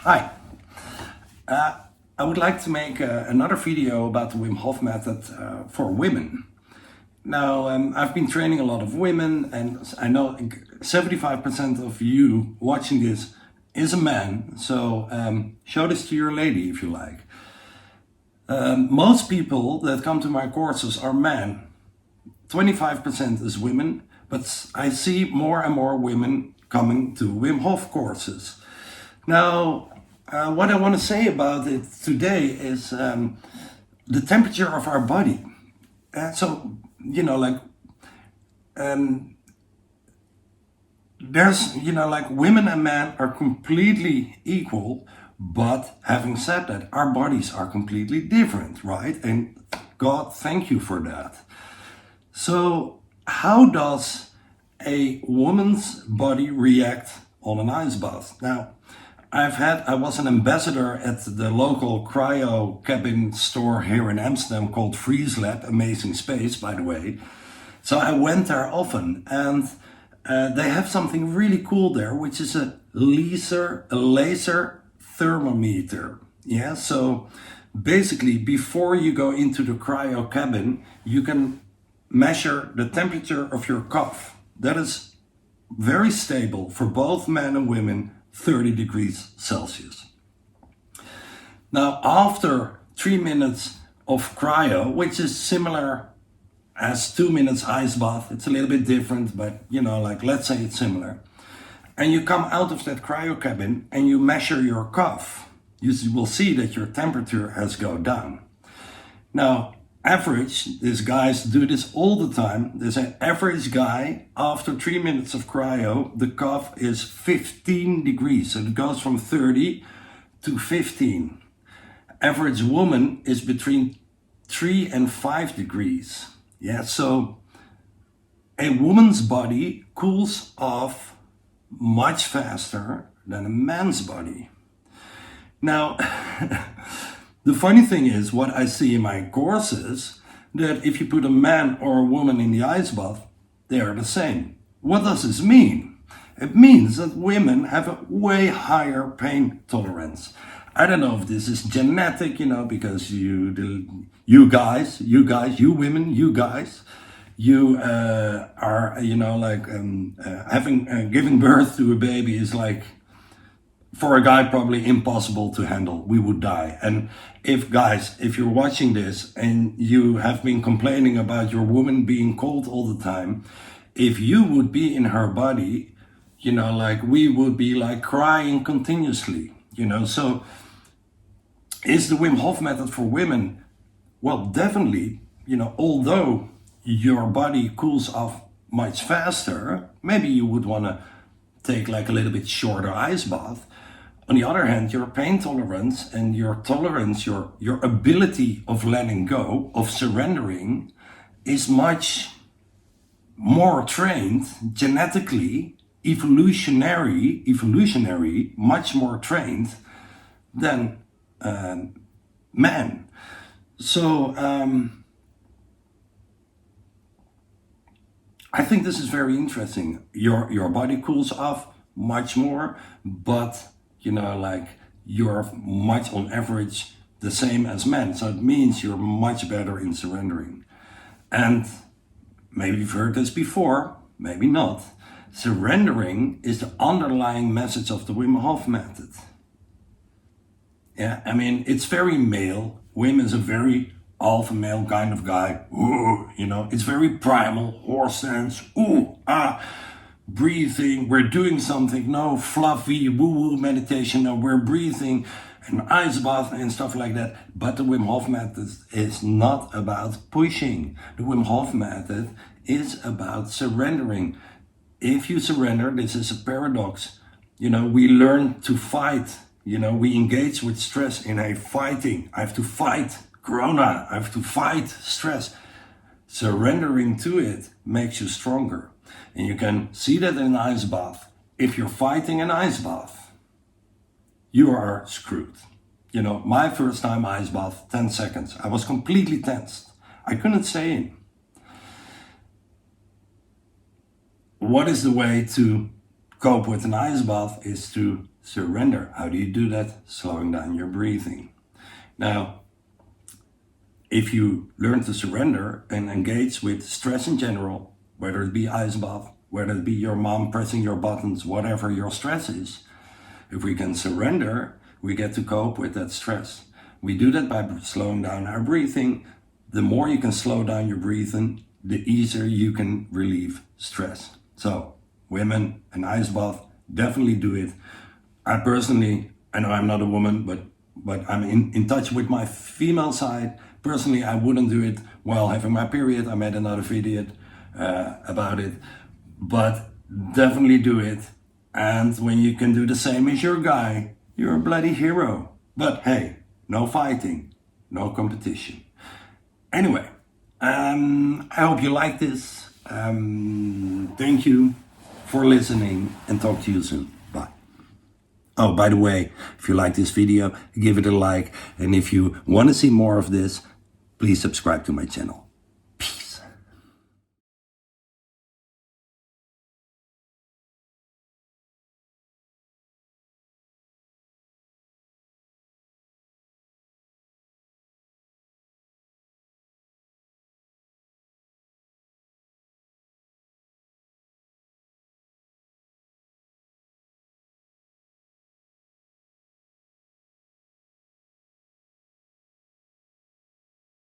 Hi, I would like to make another video about the Wim Hof method for women. Now, I've been training a lot of women, and I know 75% of you watching this is a man, so show this to your lady if you like. Most people that come to my courses are men, 25% is women, but I see more and more women coming to Wim Hof courses. Now, what I want to say about it today is the temperature of our body. So, there's, women and men are completely equal, but having said that, our bodies are completely different, right? And God, thank you for that. So, how does a woman's body react on an ice bath? Now, I was an ambassador at the local cryo cabin store here in Amsterdam called Freeze Lab, amazing space, by the way. So I went there often, and they have something really cool there, which is a laser thermometer. Yeah, so basically, before you go into the cryo cabin, you can measure the temperature of your cough. That is very stable for both men and women, 30 degrees Celsius. Now, after 3 minutes of cryo, which is similar as 2 minutes ice bath, it's a little bit different, but let's say it's similar. And you come out of that cryo cabin and you measure your cough. You will see that your temperature has gone down. Now, these guys do this all the time. There's an average guy, after 3 minutes of cryo, the cough is 15 degrees. So it goes from 30 to 15. Average woman is between 3 and 5 degrees. Yeah, so a woman's body cools off much faster than a man's body. Now, the funny thing is, what I see in my courses, that if you put a man or a woman in the ice bath, they are the same. What does this mean? It means that women have a way higher pain tolerance. I don't know if this is genetic, because you guys, you women, you are, giving birth to a baby is like, for a guy, probably impossible to handle. We would die. And if you're watching this and you have been complaining about your woman being cold all the time, if you would be in her body, we would be like crying continuously, So is the Wim Hof method for women? Well, definitely, although your body cools off much faster, maybe you would want to take like a little bit shorter ice bath. On the other hand, your pain tolerance and your tolerance, your ability of letting go, of surrendering, is much more trained genetically, evolutionary, much more trained than men. So I think this is very interesting. Your body cools off much more, but you're much on average the same as men. So it means you're much better in surrendering. And maybe you've heard this before, maybe not. Surrendering is the underlying message of the Wim Hof method. Yeah, I mean, it's very male. Wim is a very alpha male kind of guy. Ooh, it's very primal, horse stance, breathing, we're doing something, no fluffy woo-woo meditation, no, we're breathing and ice bath and stuff like that. But the Wim Hof method is not about pushing. The Wim Hof method is about surrendering. If you surrender, this is a paradox. We learn to fight. We engage with stress in a fighting. I have to fight Corona. I have to fight stress. Surrendering to it makes you stronger. And you can see that in an ice bath. If you're fighting an ice bath, you are screwed. My first time ice bath, 10 seconds. I was completely tensed. I couldn't stay in. What is the way to cope with an ice bath is to surrender. How do you do that? Slowing down your breathing. Now, if you learn to surrender and engage with stress in general, whether it be ice bath, whether it be your mom pressing your buttons, whatever your stress is, if we can surrender, we get to cope with that stress. We do that by slowing down our breathing. The more you can slow down your breathing, the easier you can relieve stress. So, women, an ice bath, definitely do it. I personally, I know I'm not a woman, but I'm in touch with my female side. Personally, I wouldn't do it while having my period. I made another video about it, but definitely do it. And when you can do the same as your guy, you're a bloody hero. But hey, no fighting, no competition. Anyway, I hope you like this. Thank you for listening and talk to you soon. Bye. Oh, by the way, if you like this video, give it a like. And if you want to see more of this, please subscribe to my channel.